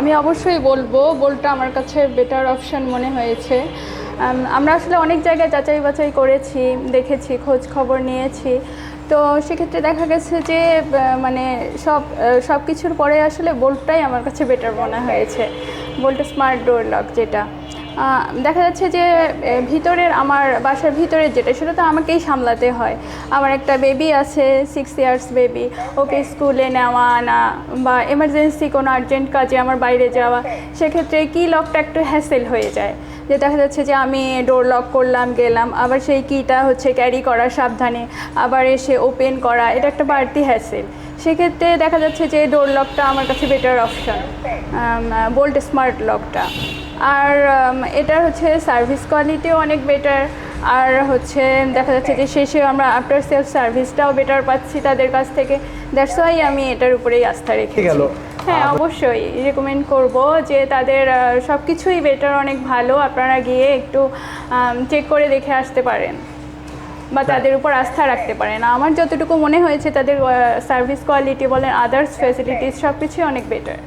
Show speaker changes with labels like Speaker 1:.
Speaker 1: আমি অবশ্যই বলবো বোল্টটা আমার কাছে বেটার অপশন মনে হয়েছে। আমরা আসলে অনেক জায়গায় যাচাই বাছাই করেছি, দেখেছি, খোঁজ খবর নিয়েছি। তো সেক্ষেত্রে দেখা গেছে যে মানে সব কিছুর পরে আসলে বোল্টটাই আমার কাছে বেটার মনে হয়েছে। বোল্ট স্মার্ট ডোর লক যেটা দেখা যাচ্ছে যে ভিতরের আমার বাসার ভিতরের যেটা সেটা তো আমাকেই সামলাতে হয়। আমার একটা বেবি আছে, 6 ইয়ার্স বেবি, ওকে স্কুলে নেওয়া আনা বা এমার্জেন্সি কোনো আর্জেন্ট কাজে আমার বাইরে যাওয়া, সেক্ষেত্রে কি লকটা একটু হ্যাসেল হয়ে যায়। যে দেখা যাচ্ছে যে আমি ডোর লক করলাম, গেলাম, আবার সেই কিটা হচ্ছে ক্যারি করা সাবধানে, আবার এসে ওপেন করা, এটা একটা বাড়তি হ্যাসেল। সেক্ষেত্রে দেখা যাচ্ছে যে ডোর লকটা আমার কাছে বেটার অপশন, বোল্ট স্মার্ট লকটা। আর এটার হচ্ছে সার্ভিস কোয়ালিটিও অনেক বেটার। আর হচ্ছে দেখা যাচ্ছে যে শেষে আমরা আফটার সেলফ সার্ভিসটাও বেটার পাচ্ছি তাদের কাছ থেকে। দ্যাটস ওয়াই আমি এটার উপরেই আস্থা রেখেছি। হ্যাঁ, অবশ্যই রেকমেন্ড করব যে তাদের সব কিছুই বেটার, অনেক ভালো। আপনারা গিয়ে একটু চেক করে দেখে আসতে পারেন বা তাদের উপর আস্থা রাখতে পারেন। আমার যতটুকু মনে হয়েছে তাদের সার্ভিস কোয়ালিটি বলেন, আদার্স ফ্যাসিলিটিস সব কিছুই অনেক বেটার।